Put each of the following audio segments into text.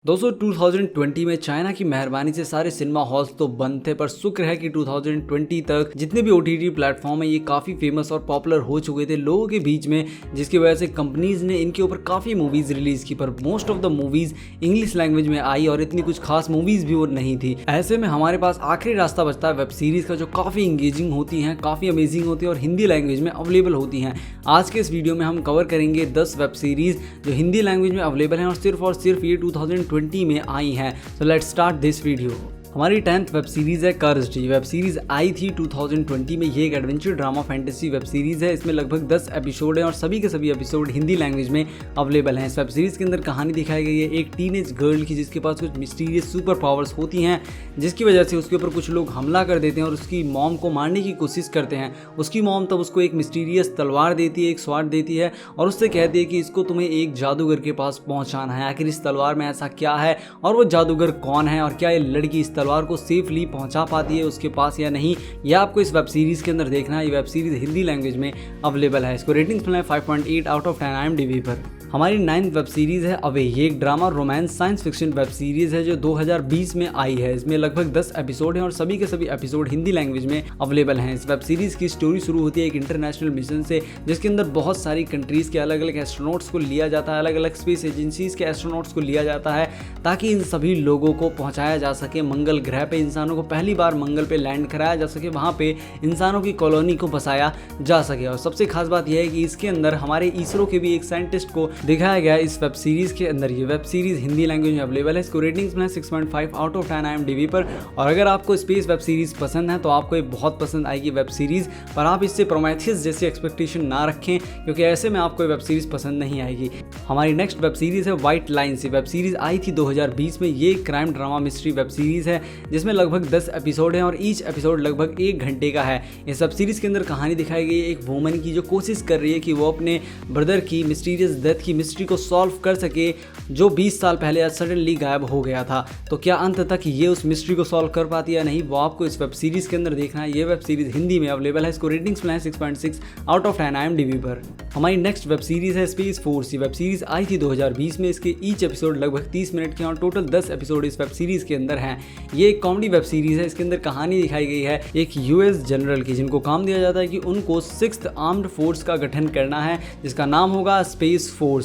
दोस्तों 2020 में चाइना की मेहरबानी से सारे सिनेमा हॉल्स तो बंद थे, पर शुक्र है कि 2020 तक जितने भी OTT प्लेटफॉर्म है ये काफ़ी फेमस और पॉपुलर हो चुके थे लोगों के बीच में, जिसकी वजह से कंपनीज ने इनके ऊपर काफ़ी मूवीज़ रिलीज़ की। पर most of the movies English language में आई और इतनी कुछ खास मूवीज़ भी वो नहीं थी। ऐसे में हमारे पास आखिरी रास्ता बचता है वेब सीरीज़ का, जो काफ़ी इंगेजिंग होती हैं, काफ़ी अमेजिंग होती है और हिंदी लैंग्वेज में अवेलेबल होती हैं। आज के इस वीडियो में हम कवर करेंगे 10 वेब सीरीज़ जो हिंदी लैंग्वेज में अवेलेबल हैं और सिर्फ ये 2020 में आई हैं। So let's start this video। हमारी 10th वेब सीरीज़ है कर्स्ड। वेब सीरीज़ आई थी 2020 में। ये एक adventure drama fantasy web series है। इसमें लगभग 10 एपिसोड हैं और सभी के सभी एपिसोड हिंदी लैंग्वेज में अवेलेबल हैं। इस वेब सीरीज़ के अंदर कहानी दिखाई गई है एक टीनेज गर्ल की, जिसके पास कुछ मिस्टीरियस सुपर पावर्स होती हैं, जिसकी वजह से उसके ऊपर कुछ लोग हमला कर देते हैं और उसकी मॉम को मारने की कोशिश करते हैं। उसकी मॉम तब उसको एक मिस्टीरियस तलवार देती है, एक स्वॉर्ड देती है और उससे कहती है कि इसको तुम्हें एक जादूगर के पास पहुँचाना है। आखिर इस तलवार में ऐसा क्या है और वो जादूगर कौन है और क्या ये लड़की इस तलवार को सेफली पहुंचा पाती है उसके पास या नहीं, यह आपको इस वेब सीरीज़ के अंदर देखना है। ये वेब सीरीज़ हिंदी लैंग्वेज में अवेलेबल है। इसको रेटिंग्स मिला है 5.8 आउट ऑफ 10 IMDb पर। हमारी 9th वेब सीरीज़ है अवे। ये एक drama romance science fiction web series है जो 2020 में आई है। इसमें लगभग 10 एपिसोड हैं और सभी के सभी एपिसोड हिंदी लैंग्वेज में अवेलेबल हैं। इस वेब सीरीज़ की स्टोरी शुरू होती है एक इंटरनेशनल मिशन से, जिसके अंदर बहुत सारी कंट्रीज़ के अलग अलग एस्ट्रोनॉट्स को लिया जाता है, अलग अलग स्पेस एजेंसीज़ के एस्ट्रोनॉट्स को लिया जाता है, ताकि इन सभी लोगों को पहुँचाया जा सके मंगल ग्रह पर। इंसानों को पहली बार मंगल पर लैंड कराया जा सके, वहाँ पर इंसानों की कॉलोनी को बसाया जा सके। और सबसे खास बात यह है कि इसके अंदर हमारे इसरो के भी एक साइंटिस्ट को दिखाया गया है इस वेब सीरीज़ के अंदर। ये वेब सीरीज़ हिंदी लैंग्वेज में अवेलेबल है। इसको रेटिंग्स में 6.5 आउट ऑफ 10 IMDb पर। और अगर आपको स्पेस वेब सीरीज़ पसंद है तो आपको ये बहुत पसंद आएगी वेब सीरीज़, पर आप इससे प्रोमेथियस जैसी एक्सपेक्टेशन ना रखें, क्योंकि ऐसे में आपको वेब सीरीज़ पसंद नहीं आएगी। हमारी नेक्स्ट वेब सीरीज़ है व्हाइट लाइन्स। वेब सीरीज़ आई थी 2020 में। ये crime drama mystery web series है जिसमें लगभग 10 एपिसोड हैं और ईच एपिसोड लगभग 1 घंटे का है। इस वेब सीरीज़ के अंदर कहानी दिखाई गई है एक वूमन की, जो कोशिश कर रही है कि वो अपने ब्रदर की मिस्टीरियस डेथ की मिस्ट्री को सॉल्व कर सके, जो 20 साल पहले सडनली गायब हो गया था। तो क्या अंत तक ये उस मिस्ट्री को सॉल्व कर पाती है नहीं, वो आपको इस वेब सीरीज़ के अंदर देखना है। ये वेब सीरीज़ हिंदी में अवेलेबल है। इसको रेटिंग्स मिला है 6.6 आउट ऑफ 10 IMDb पर। हमारी नेक्स्ट वेब सीरीज़ है स्पेस फोर्स। ये वेब सीरीज़ आई थी 2020 में। इसके ईच एपिसोड लगभग 30 मिनट के और टोटल 10 एपिसोड इस वेब सीरीज़ के अंदर हैं। ये एक कॉमेडी वेब सीरीज़ है। इसके अंदर कहानी दिखाई गई है एक US जनरल की, जिनको काम दिया जाता है कि उनको 6th आर्म्ड फोर्स का गठन करना है, जिसका नाम होगा स्पेस फोर्स।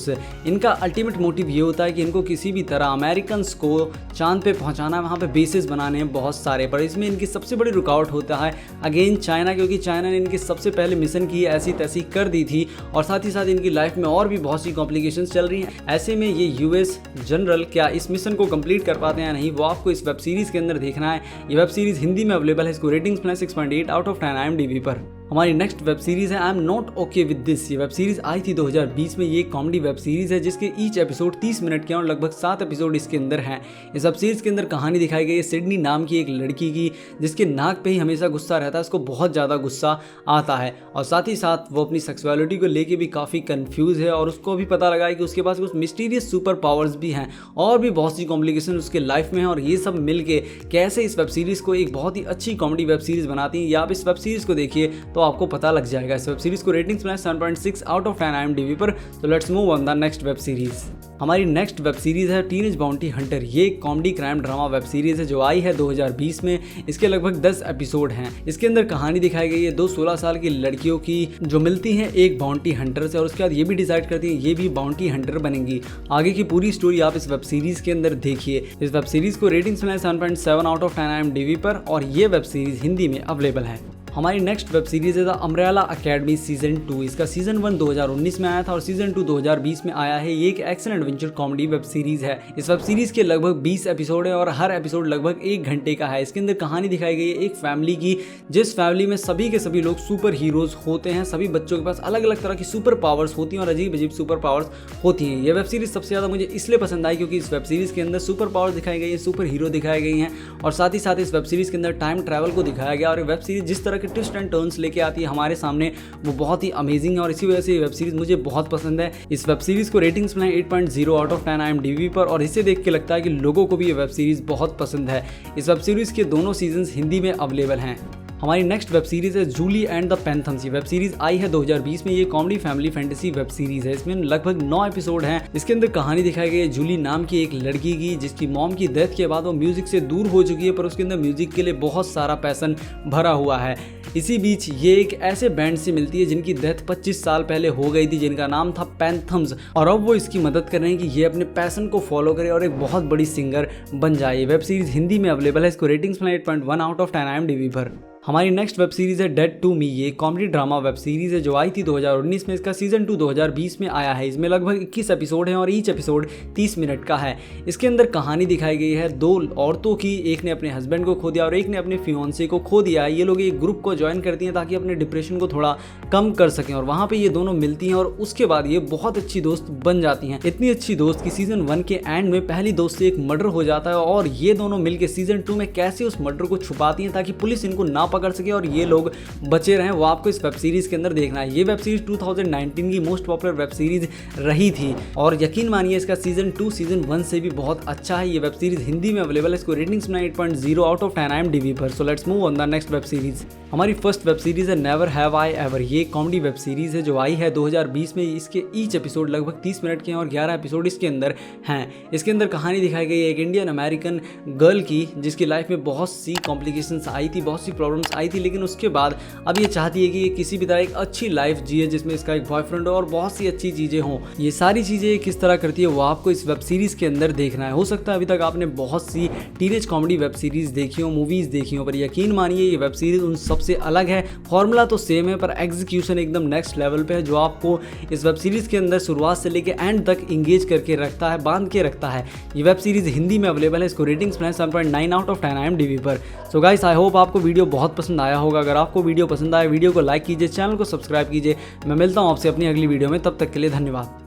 इनका अल्टीमेट मोटिव ये होता है कि इनको किसी भी तरह अमेरिकन्स को चांद पे पहुंचाना है, वहाँ पे बेसिस बनाने हैं बहुत सारे। पर इसमें इनकी सबसे बड़ी रुकावट होता है अगेन चाइना, क्योंकि चाइना ने इनके सबसे पहले मिशन की ऐसी तैसी कर दी थी और साथ ही साथ इनकी लाइफ में और भी बहुत सी कॉम्प्लिकेशंस चल रही हैं। ऐसे में ये US जनरल क्या इस मिशन को कंप्लीट कर पाते हैं या नहीं, वो आपको इस वेब सीरीज़ के अंदर देखना है। ये वेब सीरीज़ हिंदी में अवेलेबल है। इसको रेटिंग्स मिला 6.8 आउट ऑफ 10 IMDb पर। हमारी नेक्स्ट वेब सीरीज़ है I am not okay with this. ये वेब सीरीज़ आई थी 2020 में। ये एक कॉमेडी वेब सीरीज़ है जिसके ईच एपिसोड 30 मिनट के और लगभग 7 एपिसोड इसके अंदर हैं। इस वेब सीरीज़ के अंदर कहानी दिखाई गई है सिडनी नाम की एक लड़की की, जिसके नाक पे ही हमेशा गुस्सा रहता है। उसको बहुत ज़्यादा गुस्सा आता है और साथ ही साथ वो अपनी सेक्सुअलिटी को लेके भी काफ़ी कंफ्यूज है और उसको भी पता लगा है कि उसके पास कुछ मिस्टीरियस सुपर पावर्स भी हैं और भी बहुत सी कॉम्प्लिकेशन उसके लाइफ में है। और ये सब मिल के कैसे इस वेब सीरीज़ को एक बहुत ही अच्छी कॉमेडी वेब सीरीज़ बनाती हैं, या आप इस वेब सीरीज़ को देखिए तो आपको पता लग जाएगा। इस वेब सीरीज़ को रेटिंग्स मिला 7.6 आउट ऑफ 10 IMDb पर। तो let's move on the next web series. हमारी नेक्स्ट वेब सीरीज़ है टीनेज बाउंटी हंटर। ये एक comedy crime drama web series है जो आई है 2020 में। इसके लगभग 10 एपिसोड हैं। इसके अंदर कहानी दिखाई गई है 2 16 साल की लड़कियों की, जो मिलती हैं एक बाउंटी हंटर से और उसके बाद ये भी डिसाइड करती हैं ये भी बाउंटी हंटर बनेंगी। आगे की पूरी स्टोरी आप इस वेब सीरीज़ के अंदर देखिए। इस वेब सीरीज़ को रेटिंग्स मिला 7.7 आउट ऑफ 10 IMDb पर और ये वेब सीरीज़ हिंदी में अवेलेबल है। हमारी नेक्स्ट वेब सीरीज़ है द अम्ब्रेला अकेडमी सीजन 2। इसका सीजन 1 2019 में आया था और सीजन 2 2020 में आया है। ये एक action adventure comedy web series है। इस वेब सीरीज़ के लगभग 20 एपिसोड है और हर एपिसोड लगभग 1 घंटे का है। इसके अंदर कहानी दिखाई गई है एक फैमिली की, जिस फैमिली में सभी के सभी लोग सुपर हीरोज़ होते हैं। सभी बच्चों के पास अलग अलग तरह की सुपर पावर्स होती हैं और अजीब अजीब सुपर पावर्स होती हैं। ये वेब सीरीज़ सबसे ज़्यादा मुझे इसलिए पसंद आई क्योंकि इस वेब सीरीज़ के अंदर सुपर पावर्स दिखाई गई है, सुपर हीरो दिखाए गई हैं और साथ ही साथ इस वेब सीरीज़ के अंदर टाइम ट्रैवल को दिखाया गया। और वेब सीरीज़ जिस तरह के ट्विस्ट एंड टर्न्स लेके आती है हमारे सामने, वो बहुत ही अमेजिंग है और इसी वजह से ये वेब सीरीज़ मुझे बहुत पसंद है। इस वेब सीरीज़ को रेटिंग्स मिला 8.0 आउट ऑफ 10 IMDb पर और इसे देख के लगता है कि लोगों को भी ये वेब सीरीज़ बहुत पसंद है। इस वेब सीरीज़ के दोनों सीजन्स हिंदी में अवेलेबल हैं। हमारी नेक्स्ट वेब सीरीज है जूली एंड द पैंथम्स। ये वेब सीरीज आई है 2020 में। ये comedy family fantasy web series है। इसमें लगभग 9 एपिसोड हैं। इसके अंदर कहानी दिखाई गई है जूली नाम की एक लड़की की, जिसकी मॉम की डेथ के बाद वो म्यूजिक से दूर हो चुकी है, पर उसके अंदर म्यूजिक के लिए बहुत सारा पैशन भरा हुआ है। इसी बीच ये एक ऐसे बैंड से मिलती है जिनकी डेथ 25 साल पहले हो गई थी, जिनका नाम था पैंथम्स, और अब वो इसकी मदद कर रहे हैं कि ये अपने पैशन को फॉलो करे और एक बहुत बड़ी सिंगर बन जाए। वेब सीरीज हिंदी में अवेलेबल है। इसको रेटिंग्स मिला 8.1 आउट ऑफ 10 IMDb पर। हमारी नेक्स्ट वेब सीरीज है डेड टू मी। ये कॉमेडी ड्रामा वेब सीरीज है जो आई थी 2019 में। इसका सीजन 2 2020 में आया है। इसमें लगभग 21 एपिसोड हैं और ईच एपिसोड 30 मिनट का है। इसके अंदर कहानी दिखाई गई है 2 औरतों की, एक ने अपने हस्बैंड को खो दिया और एक ने अपने फियोंसे को खो दिया। ये लोग एक ग्रुप को ज्वाइन करती हैं ताकि अपने डिप्रेशन को थोड़ा कम कर सकें, और वहाँ पर ये दोनों मिलती हैं और उसके बाद ये बहुत अच्छी दोस्त बन जाती हैं। इतनी अच्छी दोस्त कि सीजन 1 के एंड में पहली दोस्त से एक मर्डर हो जाता है और ये दोनों मिलकर सीजन 2 में कैसे उस मर्डर को छुपाती हैं ताकि पुलिस इनको ना पकड़ सके और ये लोग बचे रहें, वो आपको इस वेब सीरीज के अंदर देखना है। ये वेब सीरीज 2019 की मोस्ट पॉपुलर वेब सीरीज रही थी और यकीन मानिए इसका सीजन 2 सीजन 1 से भी बहुत अच्छा है। ये वेब सीरीज हिंदी में अवेलेबल है। इसको रेटिंग्स में 8.0 आउट ऑफ 10 IMDb पर। So let's move on the next web series. हमारी फर्स्ट वेब सीरीज है नेवर हैव आई एवर। ये कॉमेडी वेब सीरीज है जो आई है 2020 में। इसके ईच एपिसोड लगभग 30 मिनट के हैं और 11 एपिसोड इसके अंदर हैं। इसके अंदर कहानी दिखाई गई है एक इंडियन अमेरिकन गर्ल की, जिसकी लाइफ में बहुत सी कॉम्प्लिकेशंस आई थी, बहुत सी प्रॉब्लम्स आई थी, लेकिन उसके बाद अब ये चाहती है कि ये किसी भी तरह एक अच्छी लाइफ जिए जिसमें इसका एक बॉयफ्रेंड हो और बहुत सी अच्छी चीज़ें हों। ये सारी चीज़ें किस तरह करती है वो आपको इस वेब सीरीज के अंदर देखना है। हो सकता है अभी तक आपने बहुत सी टीनेज कॉमेडी वेब सीरीज देखी हो, मूवीज़ देखी हो, पर यकीन मानिए ये वेब सीरीज उन सबसे अलग है। फॉर्मूला तो सेम है पर एग्जीक्यूशन एकदम नेक्स्ट लेवल पे है, जो आपको इस वेब सीरीज के अंदर शुरुआत से लेकर एंड तक इंगेज करके रखता है, बांध के रखता है। ये वेब सीरीज हिंदी में अवेलेबल है। इसको रेटिंग्स में 7.9 आउट ऑफ 10 IMDb पर। सो गाइस आई होप आपको वीडियो बहुत पसंद आया होगा। अगर आपको वीडियो पसंद आए वीडियो को लाइक कीजिए, चैनल को सब्सक्राइब कीजिए। मैं मिलता हूं आपसे अपनी अगली वीडियो में, तब तक के लिए धन्यवाद।